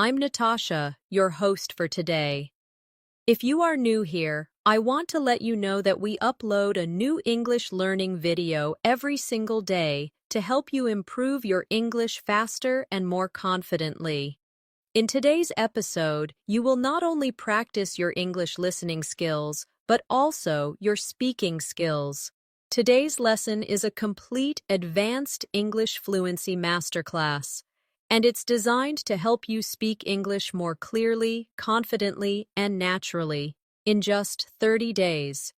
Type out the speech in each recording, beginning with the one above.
I'm Natasha, your host for today. If you are new here, I want to let you know that we upload a new English learning video every single day to help you improve your English faster and more confidently. In today's episode, you will not only practice your English listening skills, but also your speaking skills. Today's lesson is a complete advanced English fluency masterclass, and it's designed to help you speak English more clearly, confidently, and naturally in just 30 days.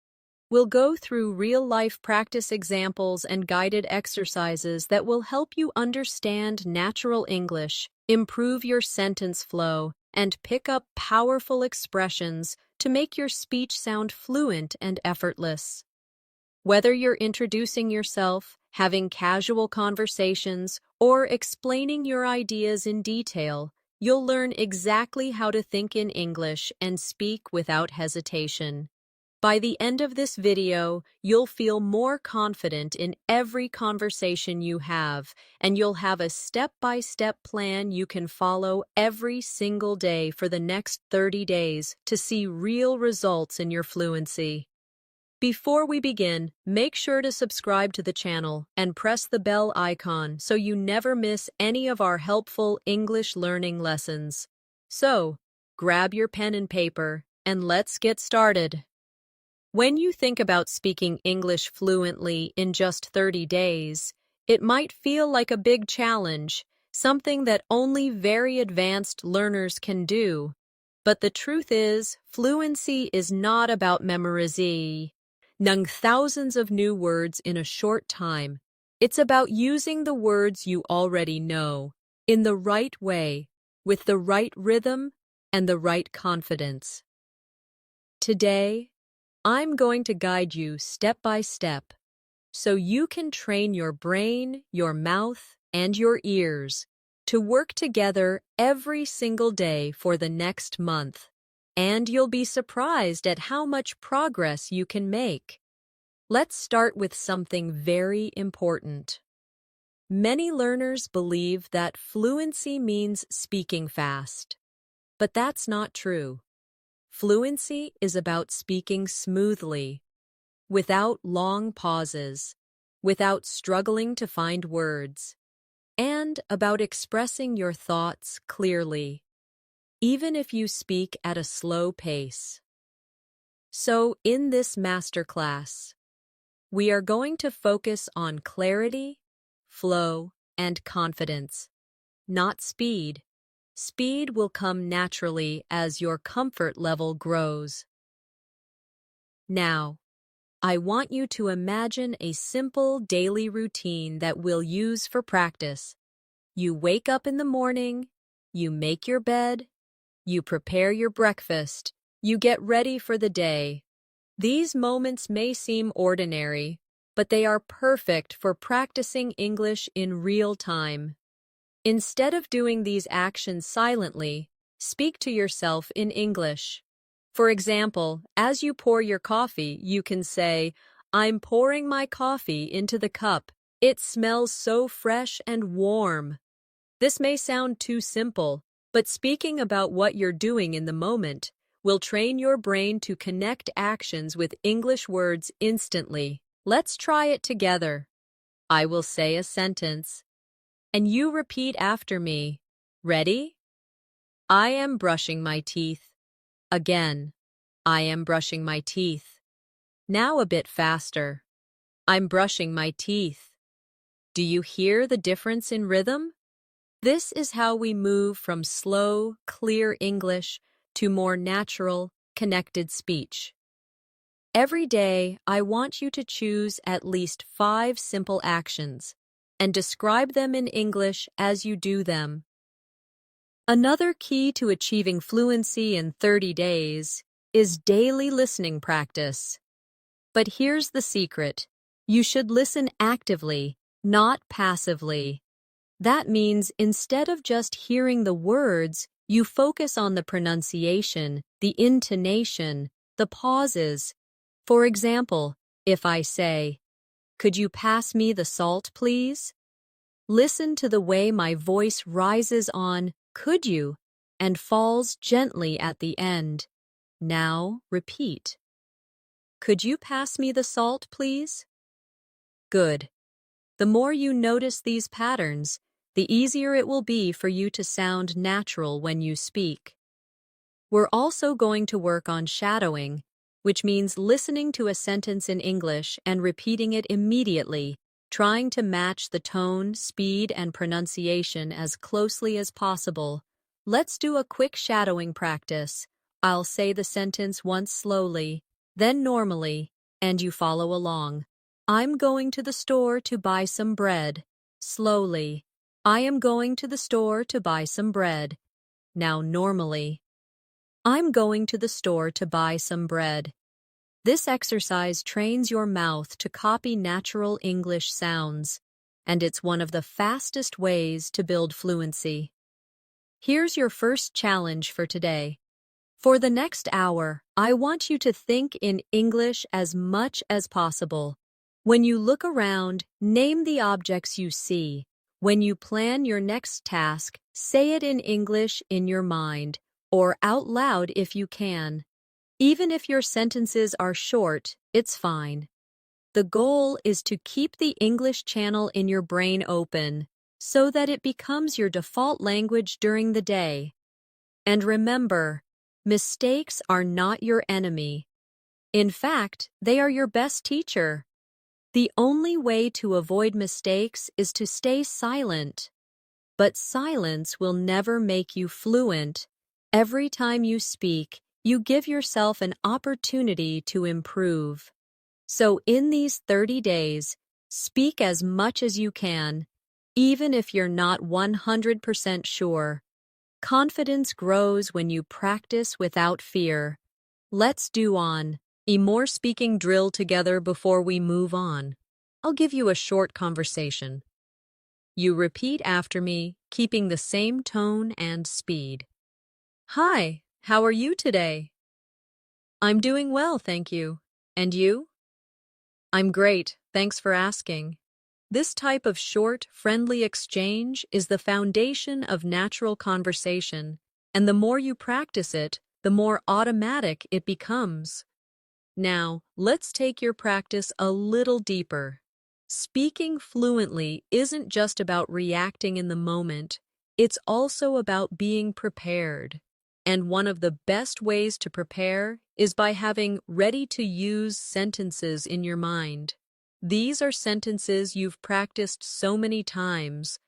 We'll go through real-life practice examples and guided exercises that will help you understand natural English, improve your sentence flow, and pick up powerful expressions to make your speech sound fluent and effortless. Whether you're introducing yourself, having casual conversations, or explaining your ideas in detail, you'll learn exactly how to think in English and speak without hesitation. By the end of this video, you'll feel more confident in every conversation you have, and you'll have a step-by-step plan you can follow every single day for the next 30 days to see real results in your fluency. Before we begin, make sure to subscribe to the channel and press the bell icon so you never miss any of our helpful English learning lessons. So, grab your pen and paper, and let's get started. When you think about speaking English fluently in just 30 days, it might feel like a big challenge, something that only very advanced learners can do. But the truth is, fluency is not about memorizing thousands of new words in a short time. It's about using the words you already know in the right way, with the right rhythm and the right confidence. Today, I'm going to guide you step by step so you can train your brain, your mouth, and your ears to work together every single day for the next month. And you'll be surprised at how much progress you can make. Let's start with something very important. Many learners believe that fluency means speaking fast, but that's not true. Fluency is about speaking smoothly, without long pauses, without struggling to find words, and about expressing your thoughts clearly, even if you speak at a slow pace. So, in this masterclass, we are going to focus on clarity, flow, and confidence, not speed. Speed will come naturally as your comfort level grows. Now, I want you to imagine a simple daily routine that we'll use for practice. You wake up in the morning, you make your bed, you prepare your breakfast, you get ready for the day. These moments may seem ordinary, but they are perfect for practicing English in real time. Instead of doing these actions silently, speak to yourself in English. For example, as you pour your coffee, you can say, "I'm pouring my coffee into the cup. It smells so fresh and warm." This may sound too simple, but speaking about what you're doing in the moment will train your brain to connect actions with English words instantly. Let's try it together. I will say a sentence, and you repeat after me. Ready? I am brushing my teeth. Again, I am brushing my teeth. Now a bit faster. I'm brushing my teeth. Do you hear the difference in rhythm? This is how we move from slow, clear English to more natural, connected speech. Every day, I want you to choose at least 5 simple actions and describe them in English as you do them. Another key to achieving fluency in 30 days is daily listening practice. But here's the secret. You should listen actively, not passively. That means instead of just hearing the words, you focus on the pronunciation, the intonation, the pauses. For example, if I say, "Could you pass me the salt, please?" Listen to the way my voice rises on "could you" and falls gently at the end. Now, repeat. Could you pass me the salt, please? Good. The more you notice these patterns, the easier it will be for you to sound natural when you speak. We're also going to work on shadowing, which means listening to a sentence in English and repeating it immediately, trying to match the tone, speed, and pronunciation as closely as possible. Let's do a quick shadowing practice. I'll say the sentence once slowly, then normally, and you follow along. I'm going to the store to buy some bread. Slowly. I am going to the store to buy some bread. Now normally. I'm going to the store to buy some bread. This exercise trains your mouth to copy natural English sounds, and it's one of the fastest ways to build fluency. Here's your first challenge for today. For the next hour, I want you to think in English as much as possible. When you look around, name the objects you see. When you plan your next task, say it in English in your mind, or out loud if you can. Even if your sentences are short, it's fine. The goal is to keep the English channel in your brain open so that it becomes your default language during the day. And remember, mistakes are not your enemy. In fact, they are your best teacher. The only way to avoid mistakes is to stay silent. But silence will never make you fluent. Every time you speak, you give yourself an opportunity to improve. So in these 30 days, speak as much as you can, even if you're not 100% sure. Confidence grows when you practice without fear. Let's do a more speaking drill together before we move on. I'll give you a short conversation. You repeat after me, keeping the same tone and speed. Hi, how are you today? I'm doing well, thank you. And you? I'm great, thanks for asking. This type of short, friendly exchange is the foundation of natural conversation, and the more you practice it, the more automatic it becomes. Now, let's take your practice a little deeper. Speaking fluently isn't just about reacting in the moment, it's also about being prepared. And one of the best ways to prepare is by having ready-to-use sentences in your mind. These are sentences you've practiced so many times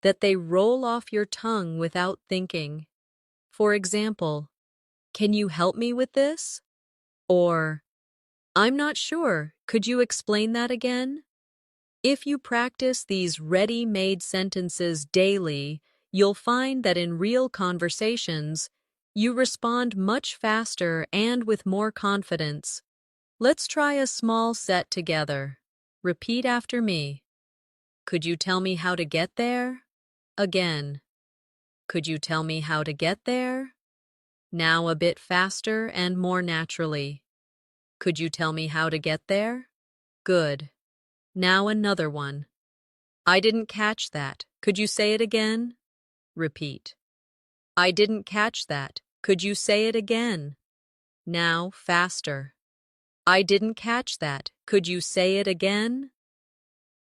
that they roll off your tongue without thinking. For example, can you help me with this? Or, I'm not sure, could you explain that again? If you practice these ready-made sentences daily, you'll find that in real conversations, you respond much faster and with more confidence. Let's try a small set together. Repeat after me. Could you tell me how to get there? Again. Could you tell me how to get there? Now a bit faster and more naturally. Could you tell me how to get there? Good. Now another one. I didn't catch that. Could you say it again? Repeat. I didn't catch that. Could you say it again? Now faster. I didn't catch that. Could you say it again?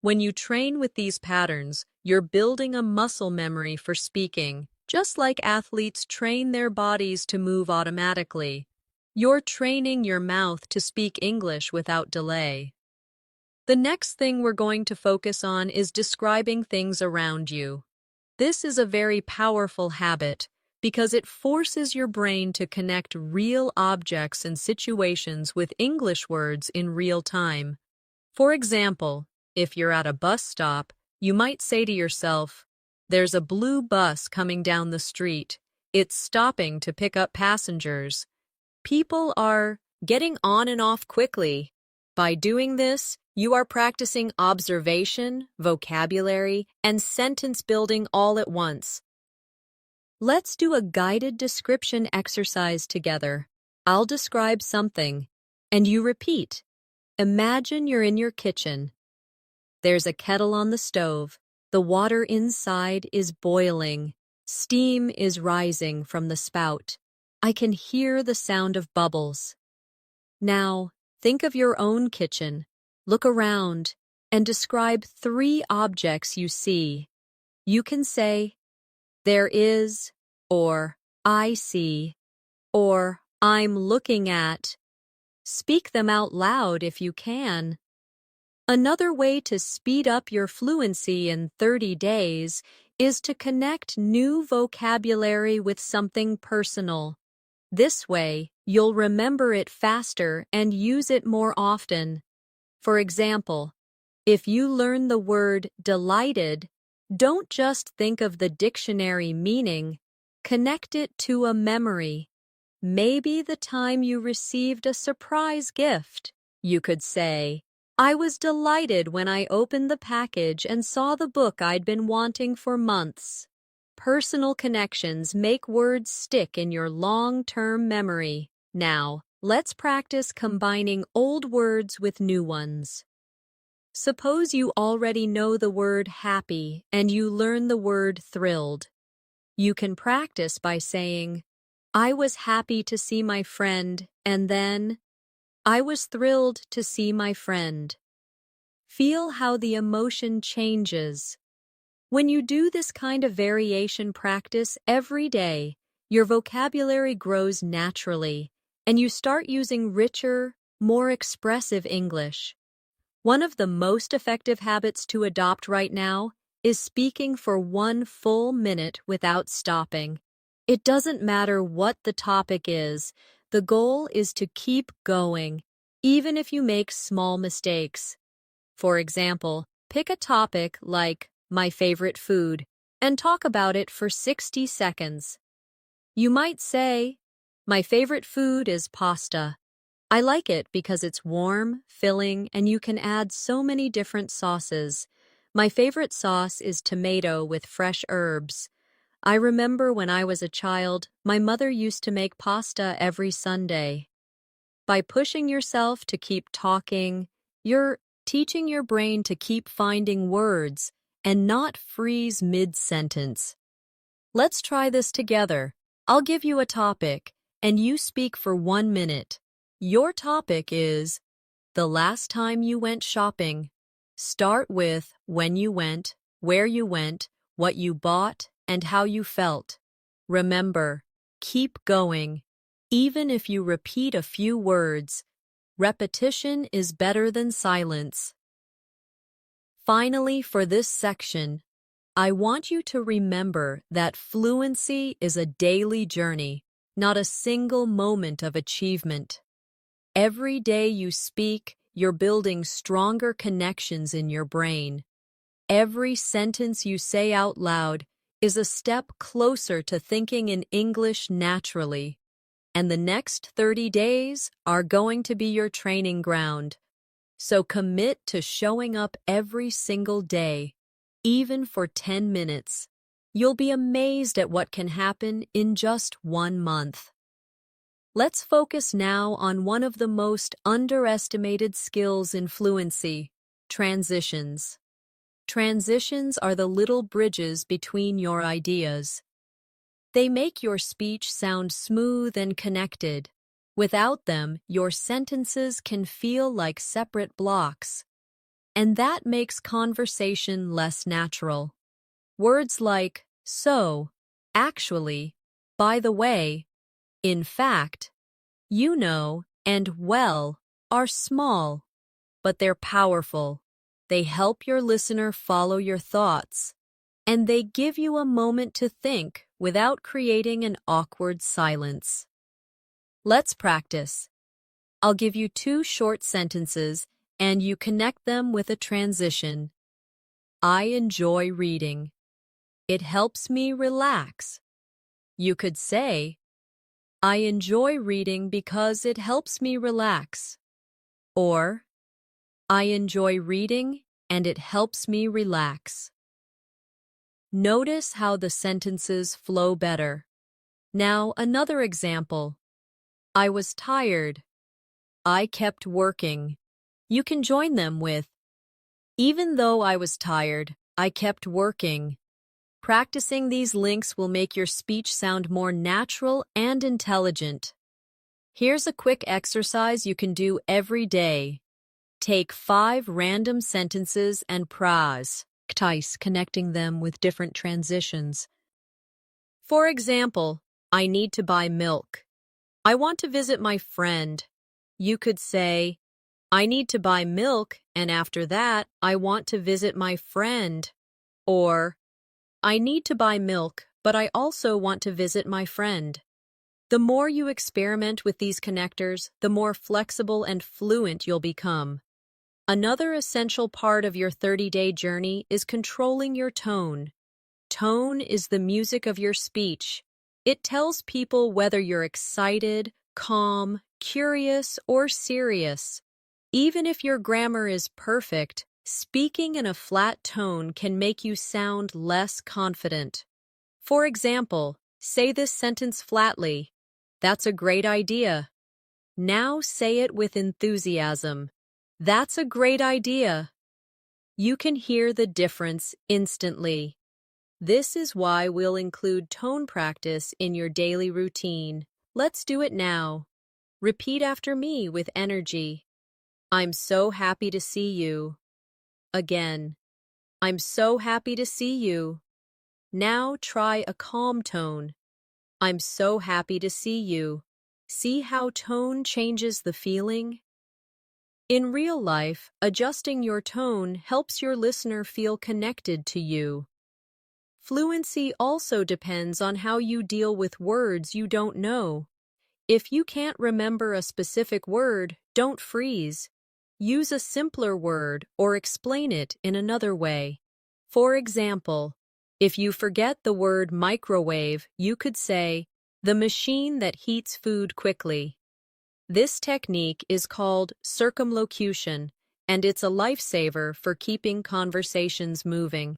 When you train with these patterns, you're building a muscle memory for speaking, just like athletes train their bodies to move automatically. You're training your mouth to speak English without delay. The next thing we're going to focus on is describing things around you. This is a very powerful habit because it forces your brain to connect real objects and situations with English words in real time. For example, if you're at a bus stop, you might say to yourself, "There's a blue bus coming down the street. It's stopping to pick up passengers." People are getting on and off quickly. By doing this, you are practicing observation, vocabulary, and sentence building all at once. Let's do a guided description exercise together. I'll describe something, and you repeat. Imagine you're in your kitchen. There's a kettle on the stove. The water inside is boiling. Steam is rising from the spout. I can hear the sound of bubbles. Now, think of your own kitchen. Look around and describe 3 objects you see. You can say, there is, or I see, or I'm looking at. Speak them out loud if you can. Another way to speed up your fluency in 30 days is to connect new vocabulary with something personal. This way, you'll remember it faster and use it more often. For example, if you learn the word delighted, don't just think of the dictionary meaning, connect it to a memory. Maybe the time you received a surprise gift. You could say, I was delighted when I opened the package and saw the book I'd been wanting for months. Personal connections make words stick in your long-term memory. Now, let's practice combining old words with new ones. Suppose you already know the word happy and you learn the word thrilled. You can practice by saying, I was happy to see my friend, and then, I was thrilled to see my friend. Feel how the emotion changes. When you do this kind of variation practice every day, your vocabulary grows naturally, and you start using richer, more expressive English. One of the most effective habits to adopt right now is speaking for 1 full minute without stopping. It doesn't matter what the topic is, the goal is to keep going, even if you make small mistakes. For example, pick a topic like my favorite food and talk about it for 60 seconds. You might say, my favorite food is pasta. I like it because it's warm, filling, and you can add so many different sauces. My favorite sauce is tomato with fresh herbs. I remember when I was a child, my mother used to make pasta every Sunday. By pushing yourself to keep talking, you're teaching your brain to keep finding words and not freeze mid-sentence. Let's try this together. I'll give you a topic, and you speak for 1 minute. Your topic is the last time you went shopping. Start with when you went, where you went, what you bought, and how you felt. Remember, keep going. Even if you repeat a few words, repetition is better than silence. Finally, for this section, I want you to remember that fluency is a daily journey, not a single moment of achievement. Every day you speak, you're building stronger connections in your brain. Every sentence you say out loud is a step closer to thinking in English naturally. And the next 30 days are going to be your training ground. So commit to showing up every single day, even for 10 minutes. You'll be amazed at what can happen in just 1 month. Let's focus now on one of the most underestimated skills in fluency, transitions. Transitions are the little bridges between your ideas. They make your speech sound smooth and connected. Without them, your sentences can feel like separate blocks. And that makes conversation less natural. Words like so, actually, by the way, in fact, you know, and well are small, but they're powerful. They help your listener follow your thoughts, and they give you a moment to think without creating an awkward silence. Let's practice. I'll give you 2 short sentences, and you connect them with a transition. I enjoy reading. It helps me relax. You could say, I enjoy reading because it helps me relax. Or, I enjoy reading and it helps me relax. Notice how the sentences flow better. Now, another example. I was tired. I kept working. You can join them with, even though I was tired, I kept working. Practicing these links will make your speech sound more natural and intelligent. Here's a quick exercise you can do every day. Take 5 random sentences and practice connecting them with different transitions. For example, I need to buy milk. I want to visit my friend. You could say, I need to buy milk, and after that, I want to visit my friend. Or, I need to buy milk, but I also want to visit my friend. The more you experiment with these connectors, the more flexible and fluent you'll become. Another essential part of your 30-day journey is controlling your tone. Tone is the music of your speech. It tells people whether you're excited, calm, curious, or serious. Even if your grammar is perfect, speaking in a flat tone can make you sound less confident. For example, say this sentence flatly. That's a great idea. Now say it with enthusiasm. That's a great idea. You can hear the difference instantly. This is why we'll include tone practice in your daily routine. Let's do it now. Repeat after me with energy. I'm so happy to see you. Again. I'm so happy to see you. Now try a calm tone. I'm so happy to see you. See how tone changes the feeling? In real life, adjusting your tone helps your listener feel connected to you. Fluency also depends on how you deal with words you don't know. If you can't remember a specific word, don't freeze. Use a simpler word or explain it in another way. For example, if you forget the word microwave, you could say, the machine that heats food quickly. This technique is called circumlocution, and it's a lifesaver for keeping conversations moving.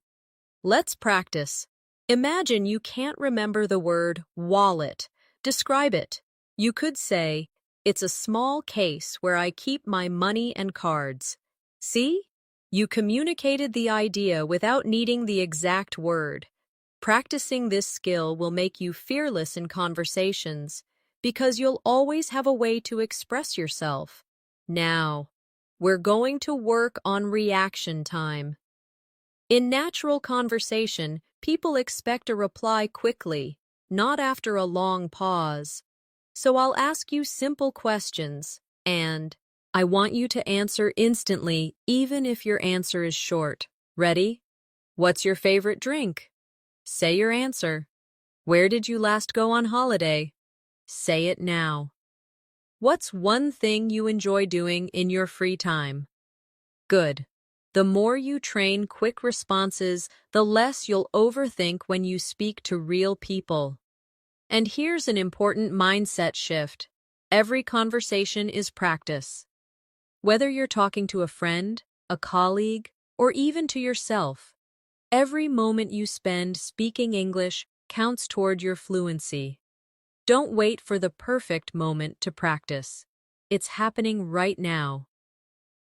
Let's practice. Imagine you can't remember the word wallet. Describe it. You could say, it's a small case where I keep my money and cards. See? You communicated the idea without needing the exact word. Practicing this skill will make you fearless in conversations because you'll always have a way to express yourself. Now, we're going to work on reaction time. In natural conversation, people expect a reply quickly, not after a long pause. So I'll ask you simple questions, and I want you to answer instantly, even if your answer is short. Ready? What's your favorite drink? Say your answer. Where did you last go on holiday? Say it now. What's one thing you enjoy doing in your free time? Good. The more you train quick responses, the less you'll overthink when you speak to real people. And here's an important mindset shift. Every conversation is practice. Whether you're talking to a friend, a colleague, or even to yourself, every moment you spend speaking English counts toward your fluency. Don't wait for the perfect moment to practice. It's happening right now.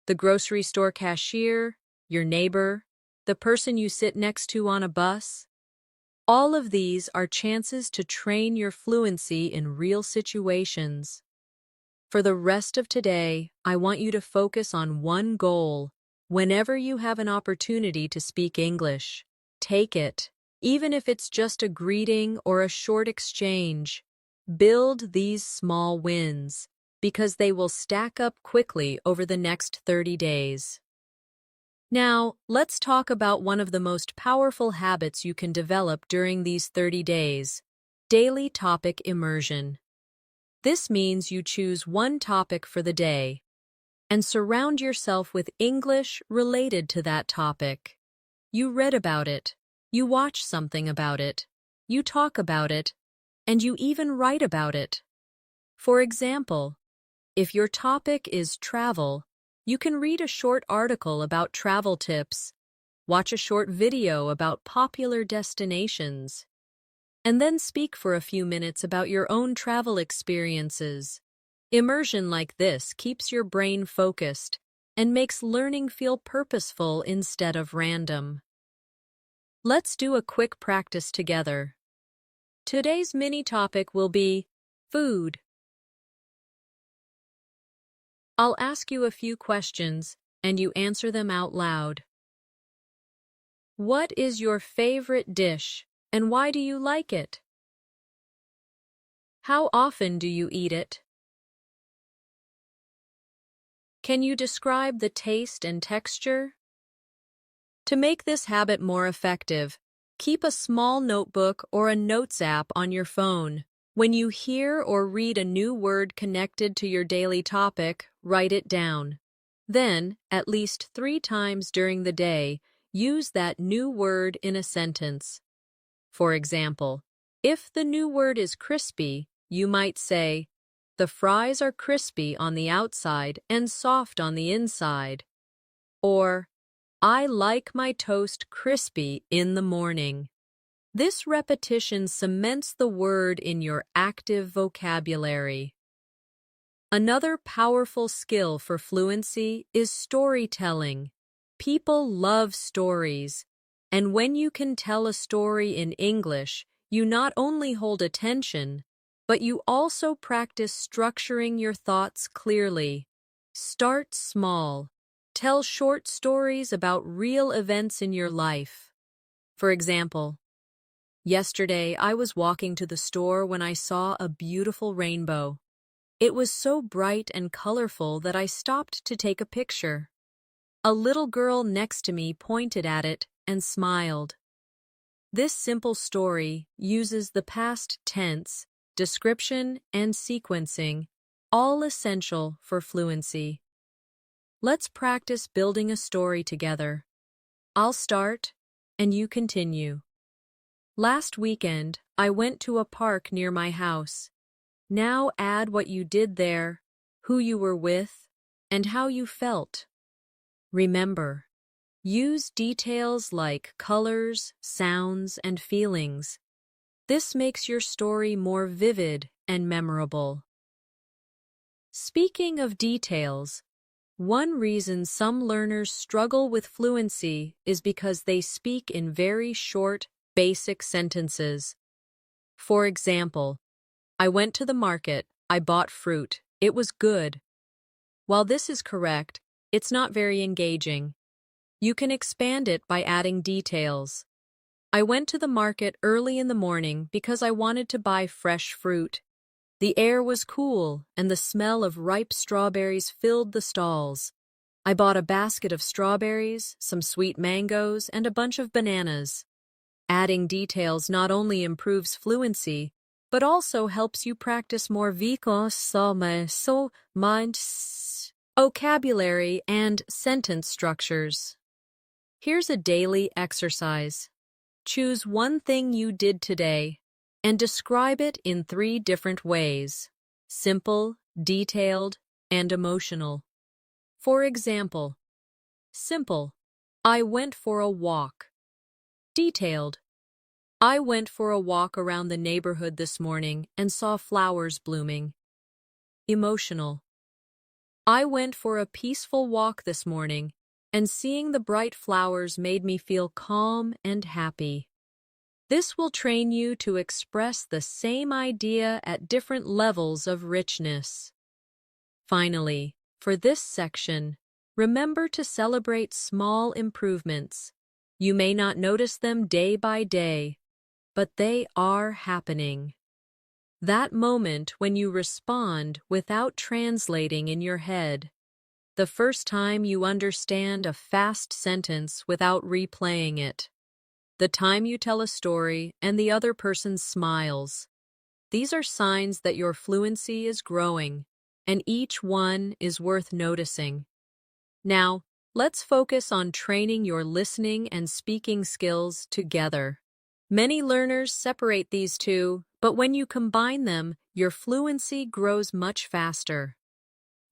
The grocery store cashier, your neighbor, the person you sit next to on a bus. All of these are chances to train your fluency in real situations. For the rest of today, I want you to focus on one goal. Whenever you have an opportunity to speak English, take it, even if it's just a greeting or a short exchange. Build these small wins, because they will stack up quickly over the next 30 days. Now, let's talk about one of the most powerful habits you can develop during these 30 days: daily topic immersion. This means you choose one topic for the day and surround yourself with English related to that topic. You read about it, you watch something about it, you talk about it, and you even write about it. For example, if your topic is travel, you can read a short article about travel tips, watch a short video about popular destinations, and then speak for a few minutes about your own travel experiences. Immersion like this keeps your brain focused and makes learning feel purposeful instead of random. Let's do a quick practice together. Today's mini topic will be food. I'll ask you a few questions, and you answer them out loud. What is your favorite dish, and why do you like it? How often do you eat it? Can you describe the taste and texture? To make this habit more effective, keep a small notebook or a notes app on your phone. When you hear or read a new word connected to your daily topic, write it down. Then, at least 3 times during the day, use that new word in a sentence. For example, if the new word is crispy, you might say, "The fries are crispy on the outside and soft on the inside." Or, "I like my toast crispy in the morning." This repetition cements the word in your active vocabulary. Another powerful skill for fluency is storytelling. People love stories, and when you can tell a story in English, you not only hold attention, but you also practice structuring your thoughts clearly. Start small. Tell short stories about real events in your life. For example, yesterday I was walking to the store when I saw a beautiful rainbow. It was so bright and colorful that I stopped to take a picture. A little girl next to me pointed at it and smiled. This simple story uses the past tense, description, and sequencing, all essential for fluency. Let's practice building a story together. I'll start, and you continue. Last weekend, I went to a park near my house. Now add what you did there, who you were with, and how you felt. Remember, use details like colors, sounds, and feelings. This makes your story more vivid and memorable. Speaking of details, one reason some learners struggle with fluency is because they speak in very short, basic sentences. For example, "I went to the market, I bought fruit, it was good." While this is correct, it's not very engaging. You can expand it by adding details. "I went to the market early in the morning because I wanted to buy fresh fruit. The air was cool, and the smell of ripe strawberries filled the stalls. I bought a basket of strawberries, some sweet mangoes, and a bunch of bananas." Adding details not only improves fluency, but also helps you practice more vocabulary and sentence structures. Here's a daily exercise. Choose one thing you did today and describe it in 3 different ways: simple, detailed, and emotional. For example, simple, "I went for a walk." Detailed, "I went for a walk around the neighborhood this morning and saw flowers blooming." Emotional, "I went for a peaceful walk this morning, and seeing the bright flowers made me feel calm and happy." This will train you to express the same idea at different levels of richness. Finally, for this section, remember to celebrate small improvements. You may not notice them day by day, but they are happening. That moment when you respond without translating in your head. The first time you understand a fast sentence without replaying it. The time you tell a story and the other person smiles. These are signs that your fluency is growing, and each one is worth noticing. Now, let's focus on training your listening and speaking skills together. Many learners separate these two, but when you combine them, your fluency grows much faster.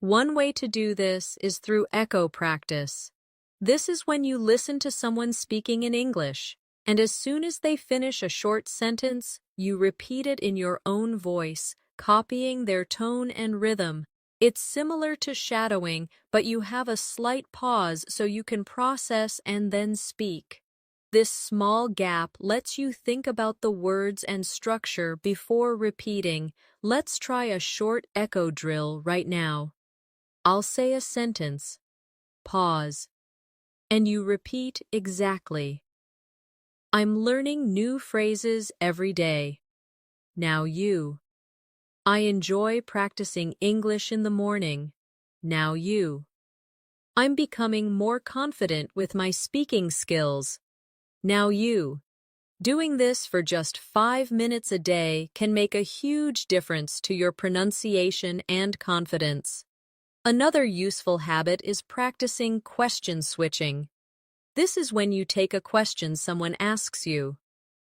One way to do this is through echo practice. This is when you listen to someone speaking in English, and as soon as they finish a short sentence, you repeat it in your own voice, copying their tone and rhythm. It's similar to shadowing, but you have a slight pause so you can process and then speak. This small gap lets you think about the words and structure before repeating. Let's try a short echo drill right now. I'll say a sentence, pause, and you repeat exactly. I'm learning new phrases every day. Now you. I enjoy practicing English in the morning. Now you. I'm becoming more confident with my speaking skills. Now you. Doing this for just 5 minutes a day can make a huge difference to your pronunciation and confidence. Another useful habit is practicing question switching. This is when you take a question someone asks you,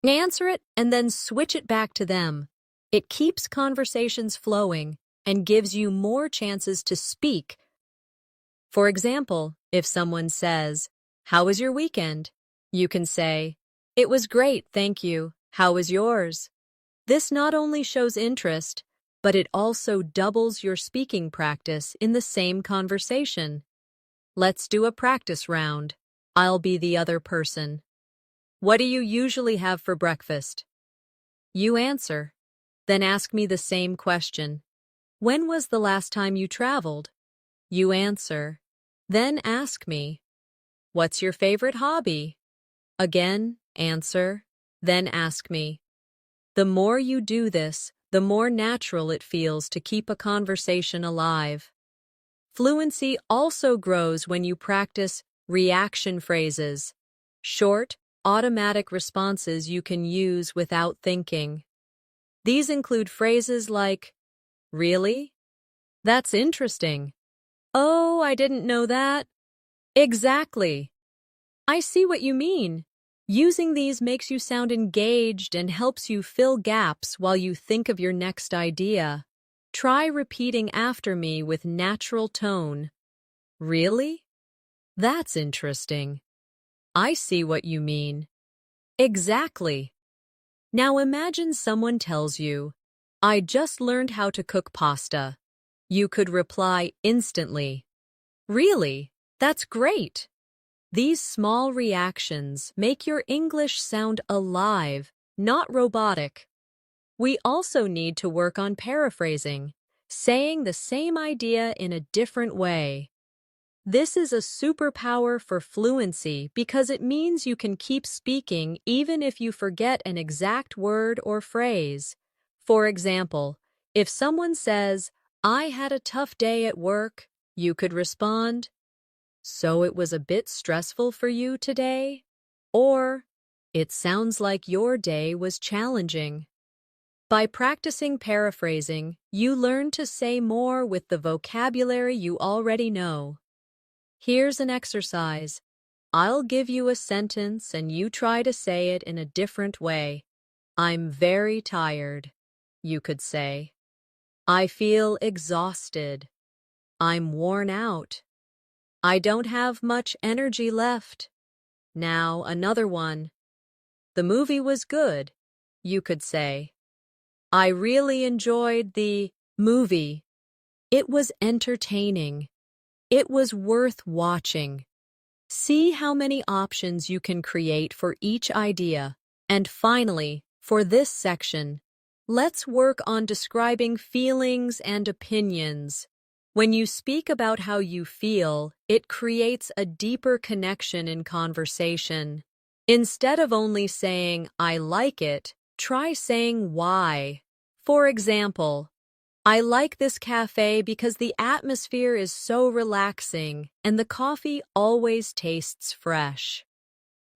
answer it, and then switch it back to them. It keeps conversations flowing and gives you more chances to speak. For example, if someone says, "How was your weekend?" you can say, "It was great, thank you. How was yours?" This not only shows interest, but it also doubles your speaking practice in the same conversation. Let's do a practice round. I'll be the other person. What do you usually have for breakfast? You answer. Then ask me the same question. When was the last time you traveled? You answer. Then ask me. What's your favorite hobby? Again, answer. Then ask me. The more you do this, the more natural it feels to keep a conversation alive. Fluency also grows when you practice reaction phrases, short, automatic responses you can use without thinking. These include phrases like, "Really? That's interesting. Oh, I didn't know that." Exactly. I see what you mean. Using these makes you sound engaged and helps you fill gaps while you think of your next idea. Try repeating after me with natural tone. Really? That's interesting. I see what you mean. Exactly. Now imagine someone tells you, "I just learned how to cook pasta." You could reply instantly, "Really? That's great." These small reactions make your English sound alive, not robotic. We also need to work on paraphrasing, saying the same idea in a different way. This is a superpower for fluency because it means you can keep speaking even if you forget an exact word or phrase. For example, if someone says, "I had a tough day at work," you could respond, "So it was a bit stressful for you today?" Or, "It sounds like your day was challenging." By practicing paraphrasing, you learn to say more with the vocabulary you already know. Here's an exercise. I'll give you a sentence and you try to say it in a different way. I'm very tired. You could say, I feel exhausted. I'm worn out. I don't have much energy left. Now another one. The movie was good. You could say, I really enjoyed the movie. It was entertaining. It was worth watching. See how many options you can create for each idea. And finally, for this section, let's work on describing feelings and opinions. When you speak about how you feel, it creates a deeper connection in conversation. Instead of only saying, I like it, try saying why. For example, I like this cafe because the atmosphere is so relaxing and the coffee always tastes fresh.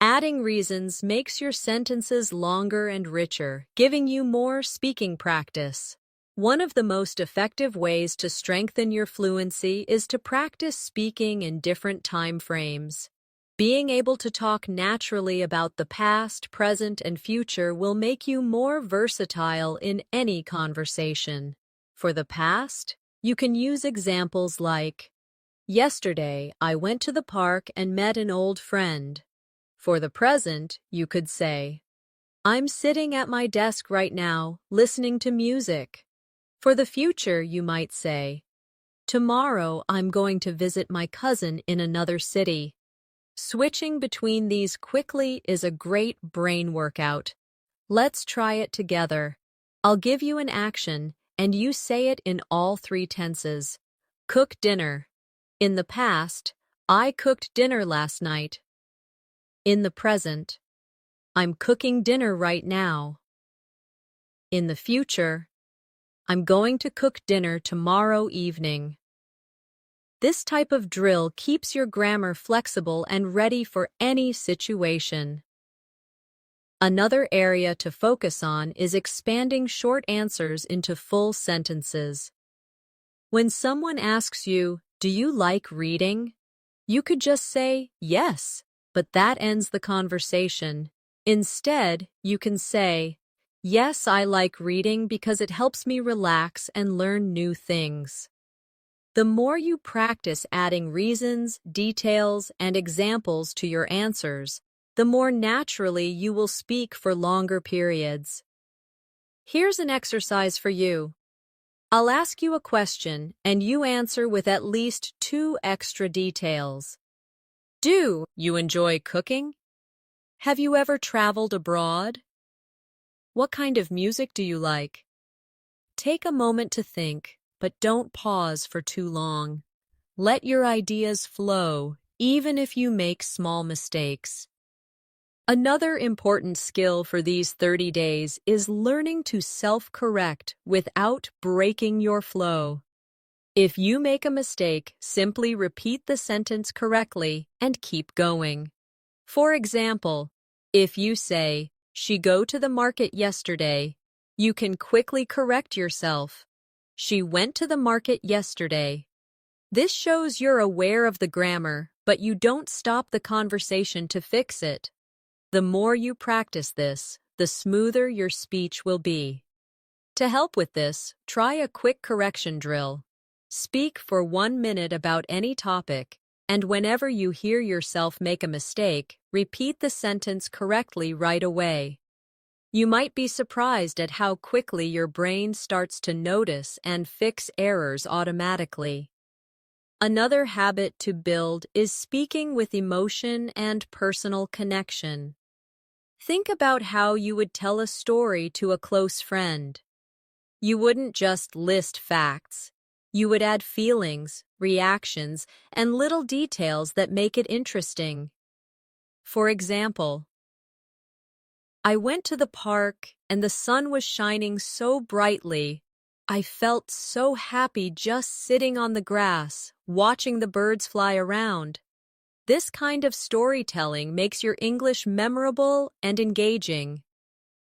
Adding reasons makes your sentences longer and richer, giving you more speaking practice. One of the most effective ways to strengthen your fluency is to practice speaking in different time frames. Being able to talk naturally about the past, present, and future will make you more versatile in any conversation. For the past, you can use examples like, yesterday, I went to the park and met an old friend. For the present, you could say, I'm sitting at my desk right now, listening to music. For the future, you might say, tomorrow I'm going to visit my cousin in another city. Switching between these quickly is a great brain workout. Let's try it together. I'll give you an action, and you say it in all three tenses. Cook dinner. In the past, I cooked dinner last night. In the present, I'm cooking dinner right now. In the future, I'm going to cook dinner tomorrow evening. This type of drill keeps your grammar flexible and ready for any situation. Another area to focus on is expanding short answers into full sentences. When someone asks you, "Do you like reading?" you could just say, "Yes," but that ends the conversation. Instead, you can say, "Yes, I like reading because it helps me relax and learn new things." The more you practice adding reasons, details, and examples to your answers, the more naturally you will speak for longer periods. Here's an exercise for you. I'll ask you a question, and you answer with at least 2 extra details. Do you enjoy cooking? Have you ever traveled abroad? What kind of music do you like? Take a moment to think, but don't pause for too long. Let your ideas flow, even if you make small mistakes. Another important skill for these 30 days is learning to self-correct without breaking your flow. If you make a mistake, simply repeat the sentence correctly and keep going. For example, if you say, "She go to the market yesterday," you can quickly correct yourself. "She went to the market yesterday." This shows you're aware of the grammar, but you don't stop the conversation to fix it. The more you practice this, the smoother your speech will be. To help with this, try a quick correction drill. Speak for 1 minute about any topic, and whenever you hear yourself make a mistake, repeat the sentence correctly right away. You might be surprised at how quickly your brain starts to notice and fix errors automatically. Another habit to build is speaking with emotion and personal connection. Think about how you would tell a story to a close friend. You wouldn't just list facts. You would add feelings, reactions, and little details that make it interesting. For example, "I went to the park and the sun was shining so brightly. I felt so happy just sitting on the grass, watching the birds fly around." This kind of storytelling makes your English memorable and engaging.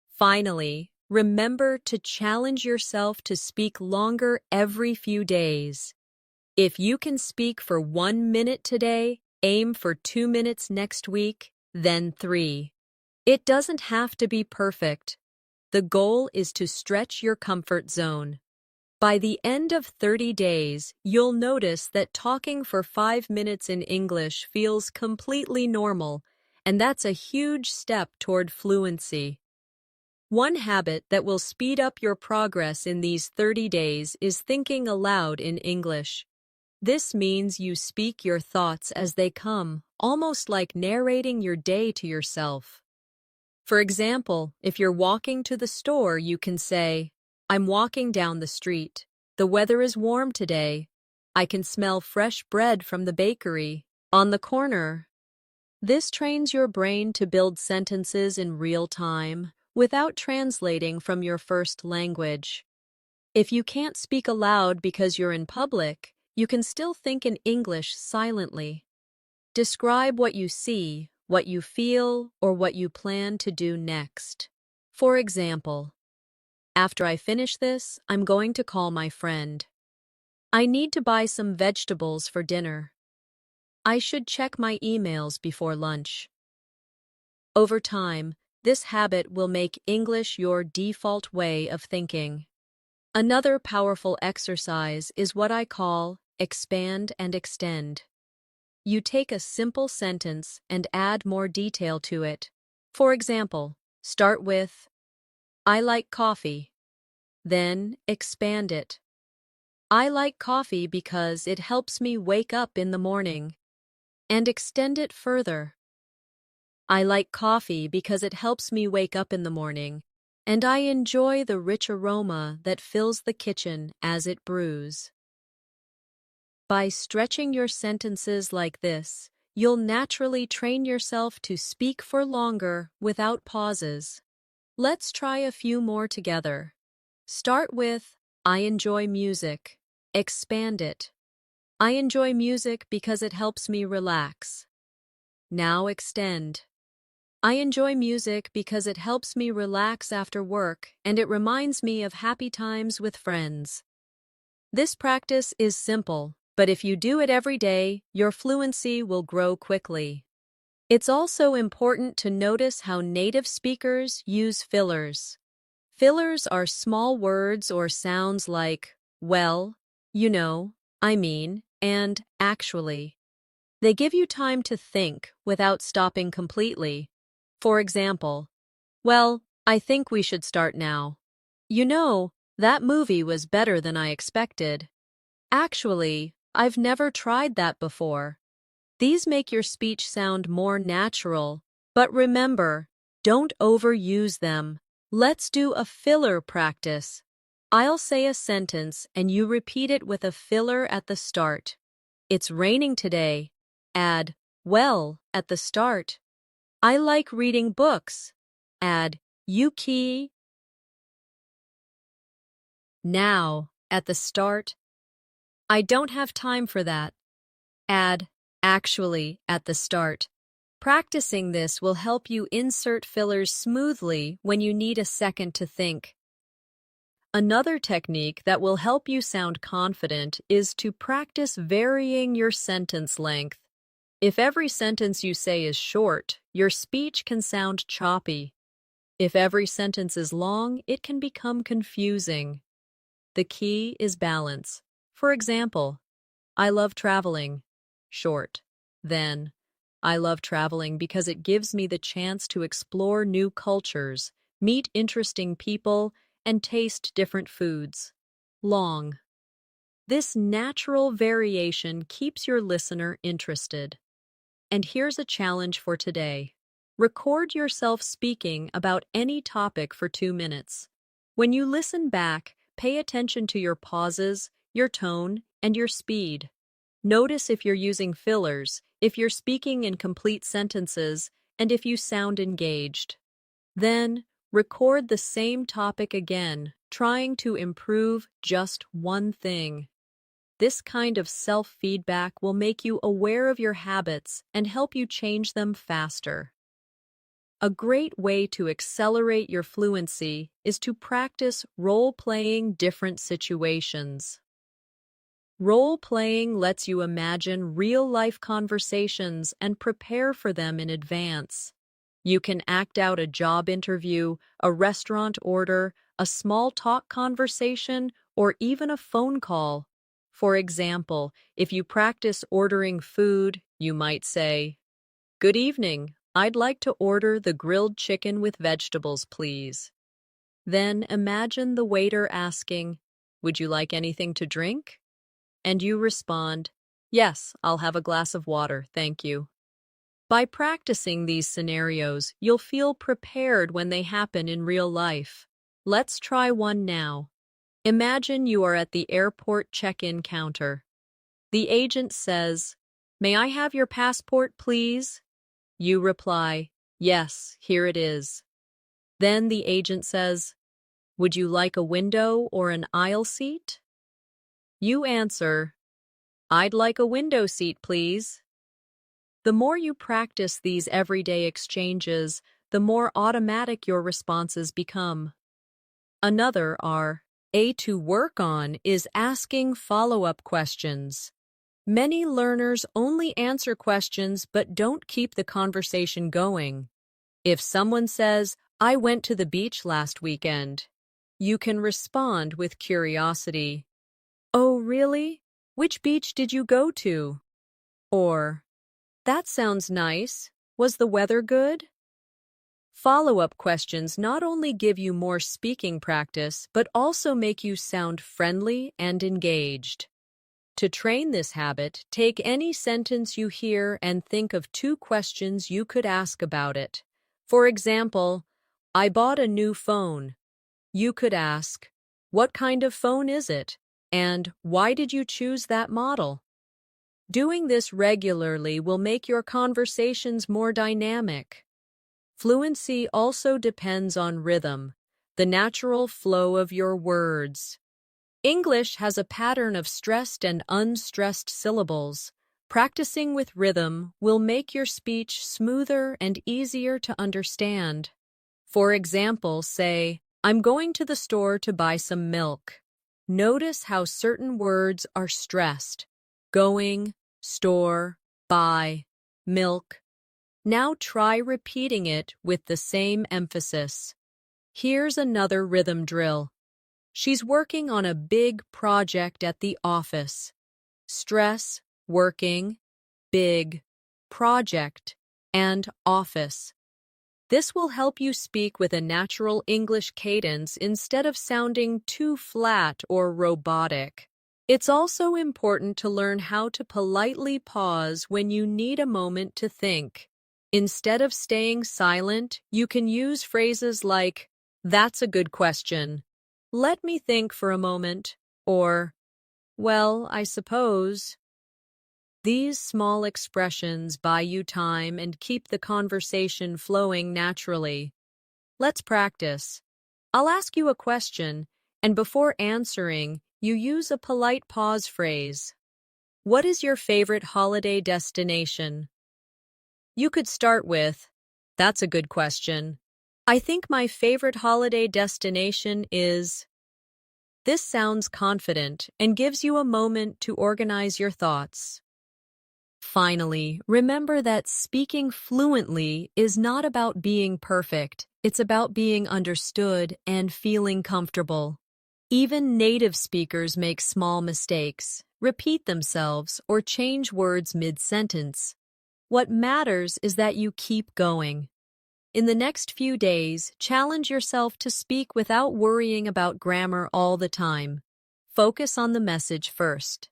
Finally, remember to challenge yourself to speak longer every few days. If you can speak for 1 minute today, aim for 2 minutes next week, then 3. It doesn't have to be perfect. The goal is to stretch your comfort zone. By the end of 30 days, you'll notice that talking for 5 minutes in English feels completely normal, and that's a huge step toward fluency. One habit that will speed up your progress in these 30 days is thinking aloud in English. This means you speak your thoughts as they come, almost like narrating your day to yourself. For example, if you're walking to the store, you can say, "I'm walking down the street. The weather is warm today. I can smell fresh bread from the bakery on the corner." This trains your brain to build sentences in real time without translating from your first language. If you can't speak aloud because you're in public, you can still think in English silently. Describe what you see, what you feel, or what you plan to do next. For example, "After I finish this, I'm going to call my friend. I need to buy some vegetables for dinner. I should check my emails before lunch." Over time, this habit will make English your default way of thinking. Another powerful exercise is what I call expand and extend. You take a simple sentence and add more detail to it. For example, start with, "I like coffee." Then expand it. "I like coffee because it helps me wake up in the morning." and extend it further. I like coffee because it helps me wake up in the morning, and I enjoy the rich aroma that fills the kitchen as it brews. By stretching your sentences like this, you'll naturally train yourself to speak for longer without pauses. Let's try a few more together. Start with, I enjoy music. Expand it. I enjoy music because it helps me relax. Now extend. I enjoy music because it helps me relax after work and it reminds me of happy times with friends. This practice is simple, but if you do it every day, your fluency will grow quickly. It's also important to notice how native speakers use fillers. Fillers are small words or sounds like, well, you know, I mean, and actually. They give you time to think without stopping completely. For example, well, I think we should start now. You know, that movie was better than I expected. Actually, I've never tried that before. These make your speech sound more natural, but remember, don't overuse them. Let's do a filler practice. I'll say a sentence and you repeat it with a filler at the start. It's raining today. Add, well, at the start. I like reading books. Add, Yuki. Now, at the start. I don't have time for that. Add, actually, at the start. Practicing this will help you insert fillers smoothly when you need a second to think. Another technique that will help you sound confident is to practice varying your sentence length. If every sentence you say is short, your speech can sound choppy. If every sentence is long, it can become confusing. The key is balance. For example, I love traveling. Short. Then, I love traveling because it gives me the chance to explore new cultures, meet interesting people, and taste different foods. Long. This natural variation keeps your listener interested. And here's a challenge for today. Record yourself speaking about any topic for 2 minutes. When you listen back, pay attention to your pauses, your tone, and your speed. Notice if you're using fillers, if you're speaking in complete sentences, and if you sound engaged. Then, record the same topic again, trying to improve just one thing. This kind of self-feedback will make you aware of your habits and help you change them faster. A great way to accelerate your fluency is to practice role-playing different situations. Role-playing lets you imagine real-life conversations and prepare for them in advance. You can act out a job interview, a restaurant order, a small talk conversation, or even a phone call. For example, if you practice ordering food, you might say, "Good evening, I'd like to order the grilled chicken with vegetables, please." Then imagine the waiter asking, "Would you like anything to drink?" And you respond, "Yes, I'll have a glass of water, thank you." By practicing these scenarios, you'll feel prepared when they happen in real life. Let's try one now. Imagine you are at the airport check-in counter. The agent says, "May I have your passport, please?" You reply, "Yes, here it is." Then the agent says, "Would you like a window or an aisle seat?" You answer, "I'd like a window seat, please." The more you practice these everyday exchanges, the more automatic your responses become. Another to work on is asking follow-up questions. Many learners only answer questions but don't keep the conversation going. If someone says, "I went to the beach last weekend," you can respond with curiosity. "Oh, really? Which beach did you go to?" Or, "That sounds nice. Was the weather good?" Follow-up questions not only give you more speaking practice, but also make you sound friendly and engaged. To train this habit, take any sentence you hear and think of 2 questions you could ask about it. For example, I bought a new phone. You could ask, what kind of phone is it? And why did you choose that model? Doing this regularly will make your conversations more dynamic. Fluency also depends on rhythm, the natural flow of your words. English has a pattern of stressed and unstressed syllables. Practicing with rhythm will make your speech smoother and easier to understand. For example, say, I'm going to the store to buy some milk. Notice how certain words are stressed. Going, store, buy, milk. Now try repeating it with the same emphasis. Here's another rhythm drill. She's working on a big project at the office. Stress, working, big, project, and office. This will help you speak with a natural English cadence instead of sounding too flat or robotic. It's also important to learn how to politely pause when you need a moment to think. Instead of staying silent, you can use phrases like, "That's a good question. Let me think for a moment," or, "Well, I suppose." These small expressions buy you time and keep the conversation flowing naturally. Let's practice. I'll ask you a question, and before answering, you use a polite pause phrase. What is your favorite holiday destination? You could start with, that's a good question. I think my favorite holiday destination is... This sounds confident and gives you a moment to organize your thoughts. Finally, remember that speaking fluently is not about being perfect. It's about being understood and feeling comfortable. Even native speakers make small mistakes, repeat themselves, or change words mid-sentence. What matters is that you keep going. In the next few days, challenge yourself to speak without worrying about grammar all the time. Focus on the message first.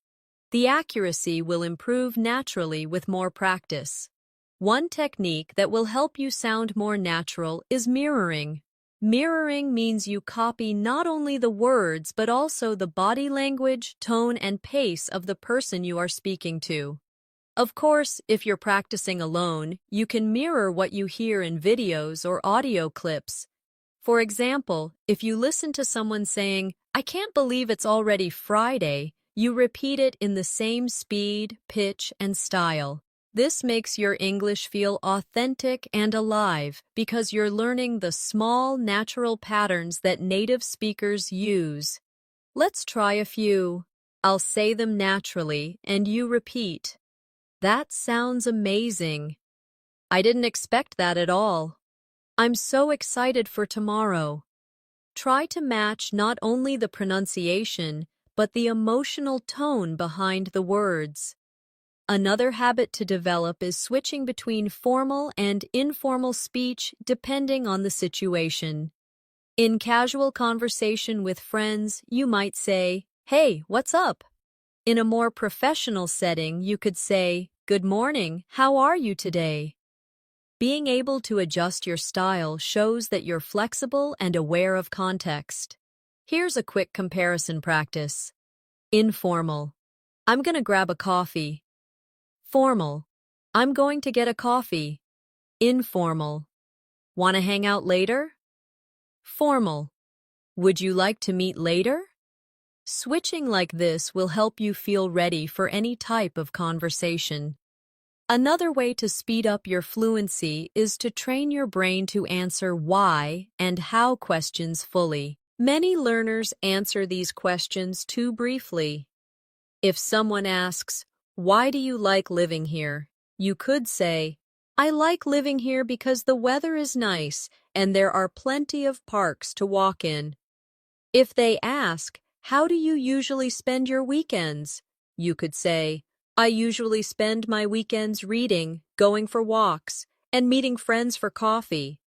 The accuracy will improve naturally with more practice. One technique that will help you sound more natural is mirroring. Mirroring means you copy not only the words but also the body language, tone, and pace of the person you are speaking to. Of course, if you're practicing alone, you can mirror what you hear in videos or audio clips. For example, if you listen to someone saying, "I can't believe it's already Friday," you repeat it in the same speed, pitch, and style. This makes your English feel authentic and alive because you're learning the small, natural patterns that native speakers use. Let's try a few. I'll say them naturally, and you repeat. That sounds amazing. I didn't expect that at all. I'm so excited for tomorrow. Try to match not only the pronunciation, but the emotional tone behind the words. Another habit to develop is switching between formal and informal speech depending on the situation. In casual conversation with friends, you might say, "Hey, what's up?" In a more professional setting, you could say, "Good morning, how are you today?" Being able to adjust your style shows that you're flexible and aware of context. Here's a quick comparison practice. Informal. I'm gonna grab a coffee. Formal. I'm going to get a coffee. Informal. Wanna hang out later? Formal. Would you like to meet later? Switching like this will help you feel ready for any type of conversation. Another way to speed up your fluency is to train your brain to answer why and how questions fully. Many learners answer these questions too briefly. If someone asks, "Why do you like living here?" you could say, "I like living here because the weather is nice and there are plenty of parks to walk in." If they ask, "How do you usually spend your weekends?" you could say, "I usually spend my weekends reading, going for walks, and meeting friends for coffee."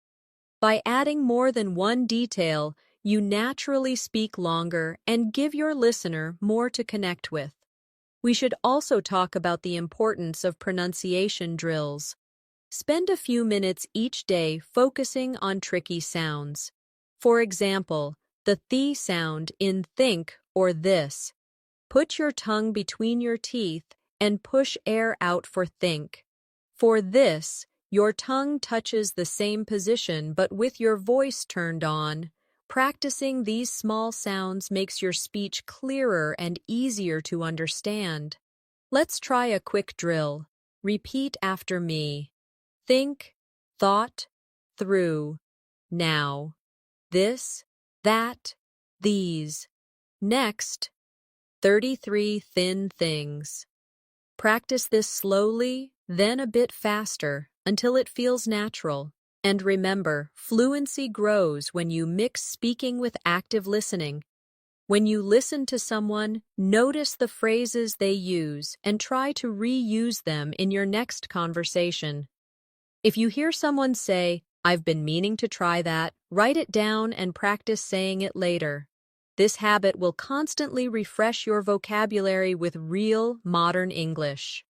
By adding more than one detail, you naturally speak longer and give your listener more to connect with. We should also talk about the importance of pronunciation drills. Spend a few minutes each day focusing on tricky sounds. For example, the th sound in think or this. Put your tongue between your teeth and push air out for think. For this, your tongue touches the same position but with your voice turned on. Practicing these small sounds makes your speech clearer and easier to understand. Let's try a quick drill. Repeat after me. Think, thought, through, now. This, that, these. Next, 33 thin things. Practice this slowly, then a bit faster, until it feels natural. And remember, fluency grows when you mix speaking with active listening. When you listen to someone, notice the phrases they use and try to reuse them in your next conversation. If you hear someone say, "I've been meaning to try that," write it down and practice saying it later. This habit will constantly refresh your vocabulary with real, modern English.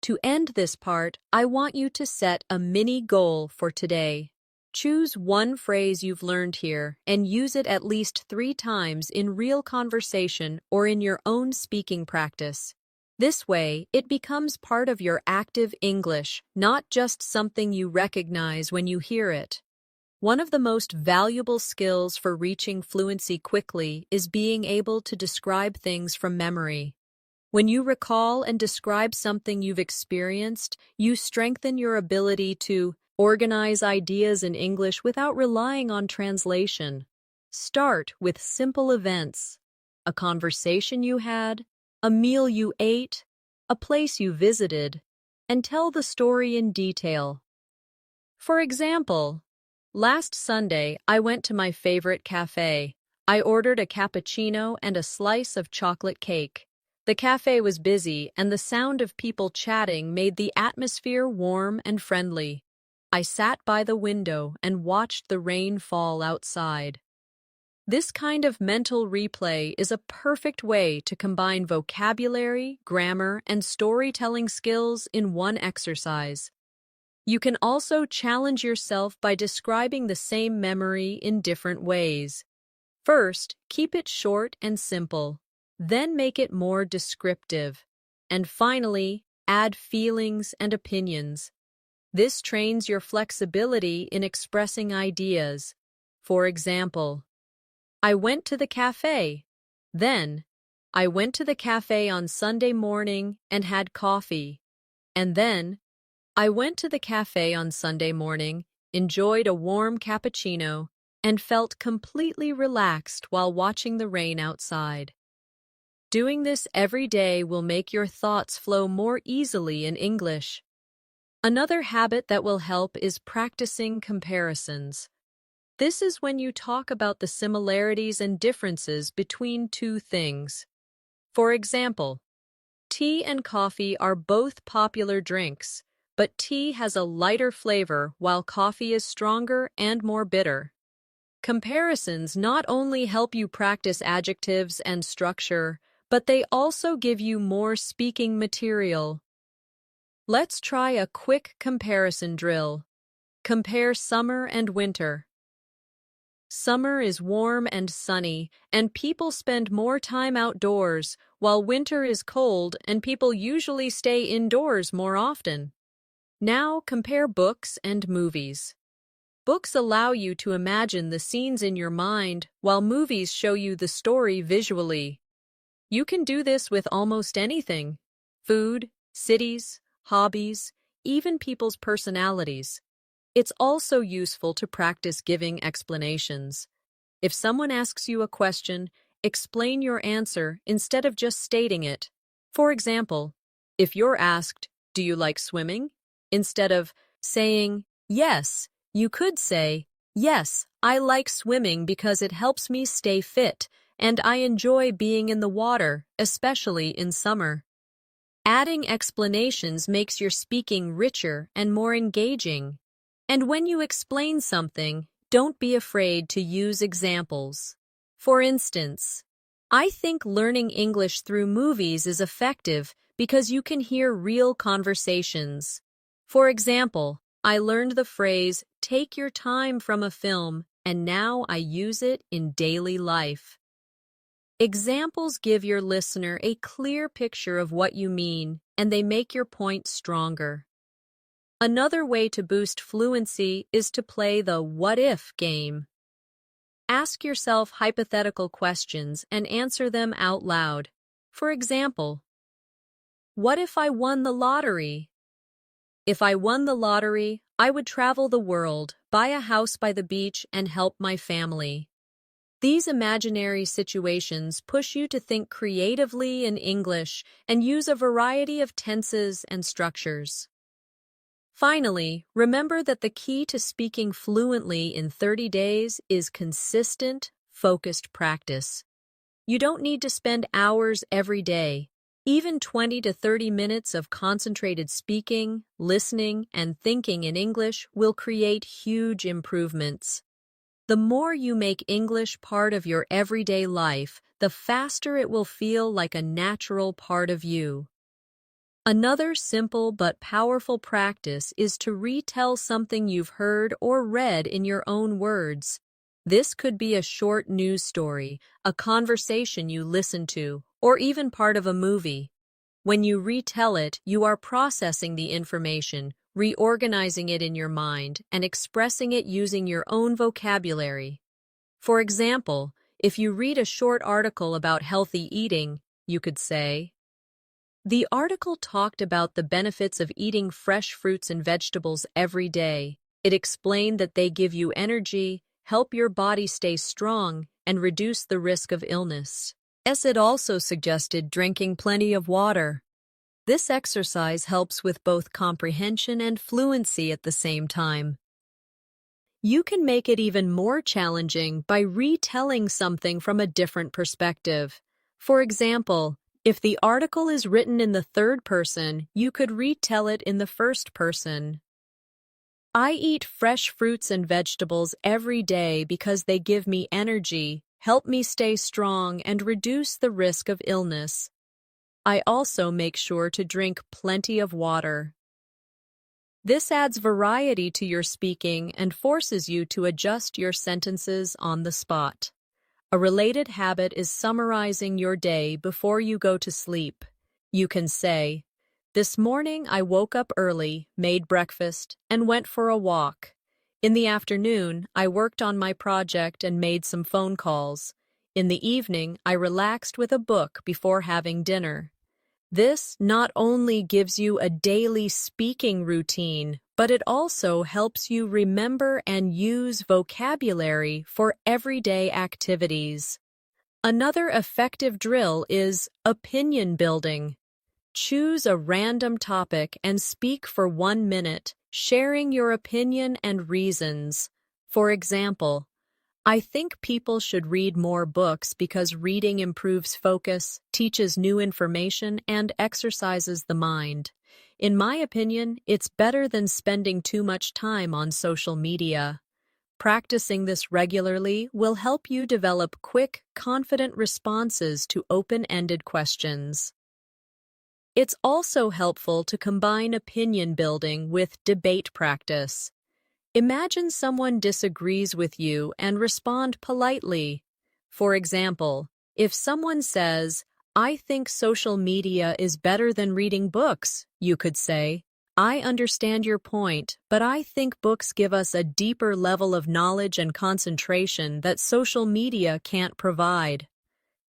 To end this part, I want you to set a mini goal for today. Choose one phrase you've learned here and use it at least 3 times in real conversation or in your own speaking practice. This way, it becomes part of your active English, not just something you recognize when you hear it. One of the most valuable skills for reaching fluency quickly is being able to describe things from memory. When you recall and describe something you've experienced, you strengthen your ability to organize ideas in English without relying on translation. Start with simple events: a conversation you had, a meal you ate, a place you visited, and tell the story in detail. For example, last Sunday I went to my favorite cafe. I ordered a cappuccino and a slice of chocolate cake. The cafe was busy, and the sound of people chatting made the atmosphere warm and friendly. I sat by the window and watched the rain fall outside. This kind of mental replay is a perfect way to combine vocabulary, grammar, and storytelling skills in one exercise. You can also challenge yourself by describing the same memory in different ways. First, keep it short and simple. Then make it more descriptive. And finally, add feelings and opinions. This trains your flexibility in expressing ideas. For example, I went to the cafe. Then, I went to the cafe on Sunday morning and had coffee. And then, I went to the cafe on Sunday morning, enjoyed a warm cappuccino, and felt completely relaxed while watching the rain outside. Doing this every day will make your thoughts flow more easily in English. Another habit that will help is practicing comparisons. This is when you talk about the similarities and differences between two things. For example, tea and coffee are both popular drinks, but tea has a lighter flavor while coffee is stronger and more bitter. Comparisons not only help you practice adjectives and structure, but they also give you more speaking material. Let's try a quick comparison drill. Compare summer and winter. Summer is warm and sunny, and people spend more time outdoors, while winter is cold and people usually stay indoors more often. Now compare books and movies. Books allow you to imagine the scenes in your mind, while movies show you the story visually. You can do this with almost anything: food, cities, hobbies, even people's personalities. It's also useful to practice giving explanations. If someone asks you a question, explain your answer instead of just stating it. For example, if you're asked, "Do you like swimming?" instead of saying, "Yes," you could say, "Yes, I like swimming because it helps me stay fit, and I enjoy being in the water, especially in summer." Adding explanations makes your speaking richer and more engaging. And when you explain something, don't be afraid to use examples. For instance, I think learning English through movies is effective because you can hear real conversations. For example, I learned the phrase, take your time from a film, and now I use it in daily life. Examples give your listener a clear picture of what you mean, and they make your point stronger. Another way to boost fluency is to play the what if game. Ask yourself hypothetical questions and answer them out loud. For example, what if I won the lottery? If I won the lottery, I would travel the world, buy a house by the beach, and help my family. These imaginary situations push you to think creatively in English and use a variety of tenses and structures. Finally, remember that the key to speaking fluently in 30 days is consistent, focused practice. You don't need to spend hours every day. Even 20 to 30 minutes of concentrated speaking, listening, and thinking in English will create huge improvements. The more you make English part of your everyday life, the faster it will feel like a natural part of you. Another simple but powerful practice is to retell something you've heard or read in your own words. This could be a short news story, a conversation you listened to, or even part of a movie. When you retell it, you are processing the information, reorganizing it in your mind, and expressing it using your own vocabulary. For example, if you read a short article about healthy eating, you could say, the article talked about the benefits of eating fresh fruits and vegetables every day. It explained that they give you energy, help your body stay strong, and reduce the risk of illness. It also suggested drinking plenty of water. This exercise helps with both comprehension and fluency at the same time. You can make it even more challenging by retelling something from a different perspective. For example, if the article is written in the third person, you could retell it in the first person. I eat fresh fruits and vegetables every day because they give me energy, help me stay strong, and reduce the risk of illness. I also make sure to drink plenty of water. This adds variety to your speaking and forces you to adjust your sentences on the spot. A related habit is summarizing your day before you go to sleep. You can say, this morning I woke up early, made breakfast, and went for a walk. In the afternoon, I worked on my project and made some phone calls. In the evening, I relaxed with a book before having dinner. This not only gives you a daily speaking routine, but it also helps you remember and use vocabulary for everyday activities. Another effective drill is opinion building. Choose a random topic and speak for 1 minute, sharing your opinion and reasons. For example, I think people should read more books because reading improves focus, teaches new information, and exercises the mind. In my opinion, it's better than spending too much time on social media. Practicing this regularly will help you develop quick, confident responses to open-ended questions. It's also helpful to combine opinion building with debate practice. Imagine someone disagrees with you and respond politely. For example, if someone says, I think social media is better than reading books, you could say, I understand your point, but I think books give us a deeper level of knowledge and concentration that social media can't provide.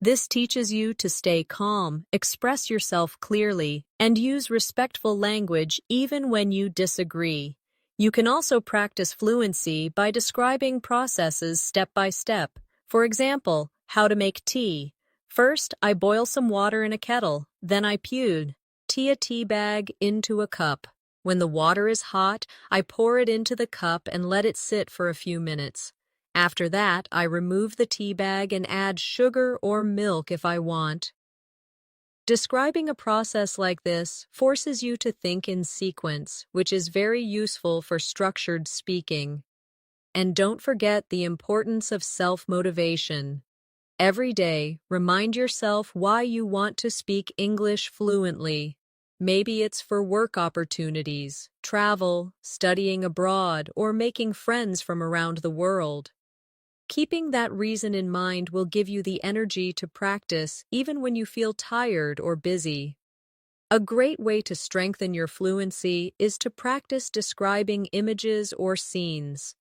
This teaches you to stay calm, express yourself clearly, and use respectful language even when you disagree. You can also practice fluency by describing processes step by step. For example, how to make tea. First, I boil some water in a kettle, then I pour a tea bag into a cup. When the water is hot, I pour it into the cup and let it sit for a few minutes. After that, I remove the tea bag and add sugar or milk if I want. Describing a process like this forces you to think in sequence, which is very useful for structured speaking. And don't forget the importance of self-motivation. Every day, remind yourself why you want to speak English fluently. Maybe it's for work opportunities, travel, studying abroad, or making friends from around the world. Keeping that reason in mind will give you the energy to practice even when you feel tired or busy. A great way to strengthen your fluency is to practice describing images or scenes.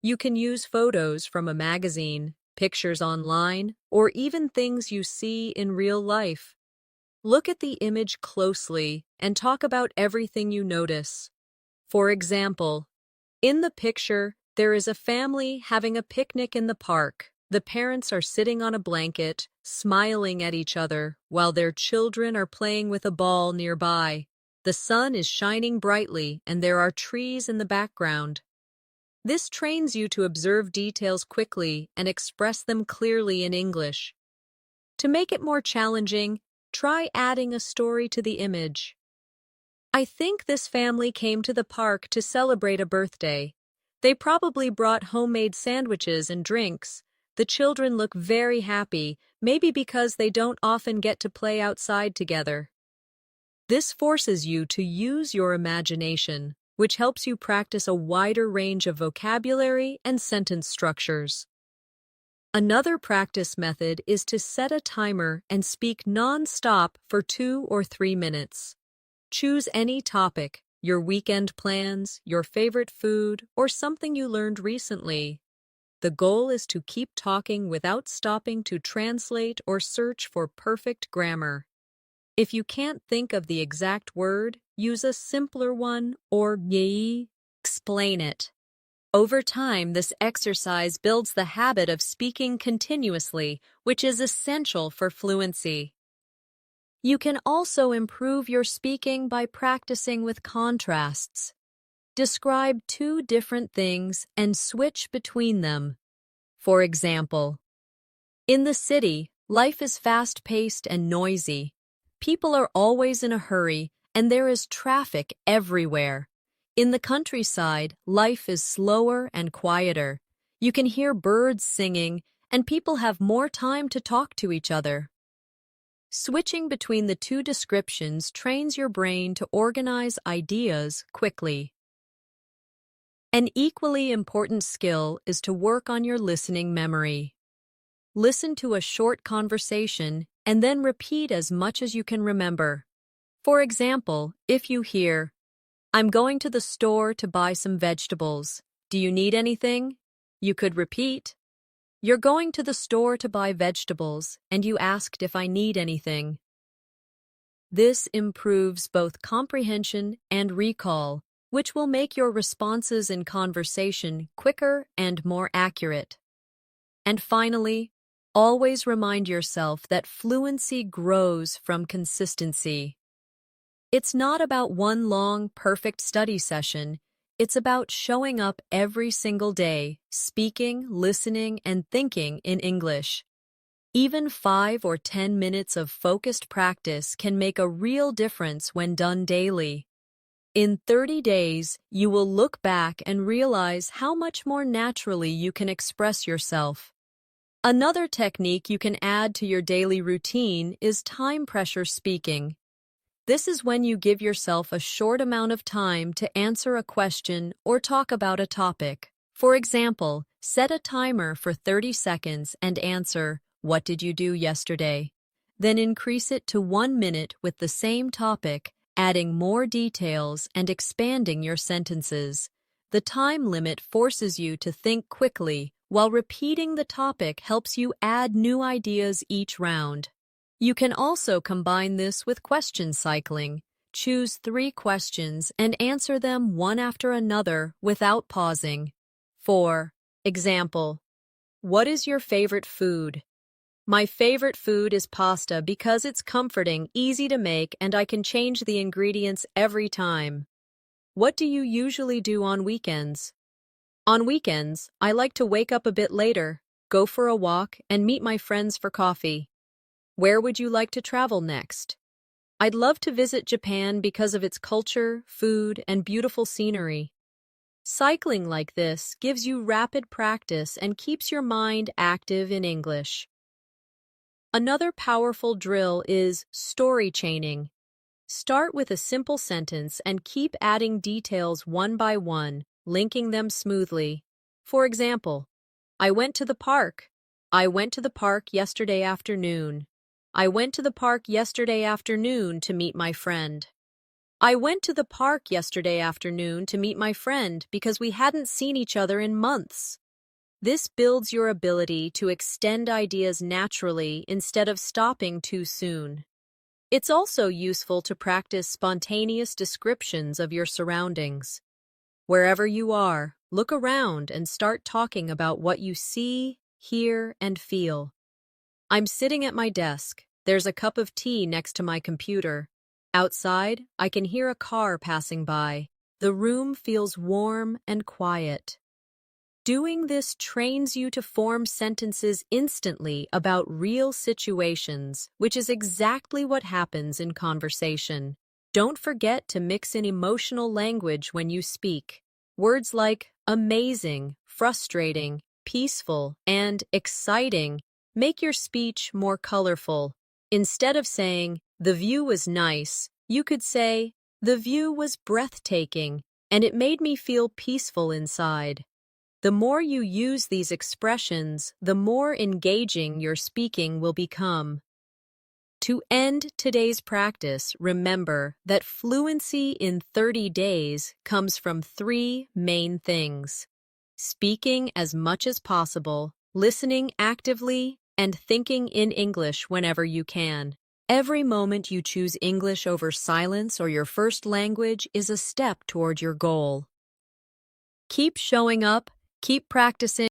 You can use photos from a magazine, pictures online, or even things you see in real life. Look at the image closely and talk about everything you notice. For example, in the picture, there is a family having a picnic in the park. The parents are sitting on a blanket, smiling at each other, while their children are playing with a ball nearby. The sun is shining brightly, and there are trees in the background. This trains you to observe details quickly and express them clearly in English. To make it more challenging, try adding a story to the image. I think this family came to the park to celebrate a birthday. They probably brought homemade sandwiches and drinks. The children look very happy, maybe because they don't often get to play outside together. This forces you to use your imagination, which helps you practice a wider range of vocabulary and sentence structures. Another practice method is to set a timer and speak non-stop for 2 or 3 minutes. Choose any topic, your weekend plans, your favorite food, or something you learned recently. The goal is to keep talking without stopping to translate or search for perfect grammar. If you can't think of the exact word, use a simpler one or explain it. Over time, this exercise builds the habit of speaking continuously, which is essential for fluency. You can also improve your speaking by practicing with contrasts. Describe 2 different things and switch between them. For example, in the city, life is fast-paced and noisy. People are always in a hurry, and there is traffic everywhere. In the countryside, life is slower and quieter. You can hear birds singing, and people have more time to talk to each other. Switching between the 2 descriptions trains your brain to organize ideas quickly. An equally important skill is to work on your listening memory. Listen to a short conversation and then repeat as much as you can remember. For example, if you hear, "I'm going to the store to buy some vegetables. Do you need anything?" You could repeat, "You're going to the store to buy vegetables, and you asked if I need anything." This improves both comprehension and recall, which will make your responses in conversation quicker and more accurate. And finally, always remind yourself that fluency grows from consistency. It's not about one long, perfect study session. It's about showing up every single day, speaking, listening, and thinking in English. Even 5 or 10 minutes of focused practice can make a real difference when done daily. In 30 days, you will look back and realize how much more naturally you can express yourself. Another technique you can add to your daily routine is time pressure speaking. This is when you give yourself a short amount of time to answer a question or talk about a topic. For example, set a timer for 30 seconds and answer, "What did you do yesterday?" Then increase it to 1 minute with the same topic, adding more details and expanding your sentences. The time limit forces you to think quickly, while repeating the topic helps you add new ideas each round. You can also combine this with question cycling. Choose 3 questions and answer them one after another without pausing. For example, what is your favorite food? My favorite food is pasta because it's comforting, easy to make, and I can change the ingredients every time. What do you usually do on weekends? On weekends, I like to wake up a bit later, go for a walk, and meet my friends for coffee. Where would you like to travel next? I'd love to visit Japan because of its culture, food, and beautiful scenery. Cycling like this gives you rapid practice and keeps your mind active in English. Another powerful drill is story chaining. Start with a simple sentence and keep adding details one by one, linking them smoothly. For example, I went to the park. I went to the park yesterday afternoon. I went to the park yesterday afternoon to meet my friend. I went to the park yesterday afternoon to meet my friend because we hadn't seen each other in months. This builds your ability to extend ideas naturally instead of stopping too soon. It's also useful to practice spontaneous descriptions of your surroundings. Wherever you are, look around and start talking about what you see, hear, and feel. I'm sitting at my desk. There's a cup of tea next to my computer. Outside, I can hear a car passing by. The room feels warm and quiet. Doing this trains you to form sentences instantly about real situations, which is exactly what happens in conversation. Don't forget to mix in emotional language when you speak. Words like amazing, frustrating, peaceful, and exciting make your speech more colorful. Instead of saying, "The view was nice," you could say, "The view was breathtaking, and it made me feel peaceful inside." The more you use these expressions, the more engaging your speaking will become. To end today's practice, remember that fluency in 30 days comes from 3 main things: speaking as much as possible, listening actively, and thinking in English whenever you can. Every moment you choose English over silence or your first language is a step toward your goal. Keep showing up, keep practicing.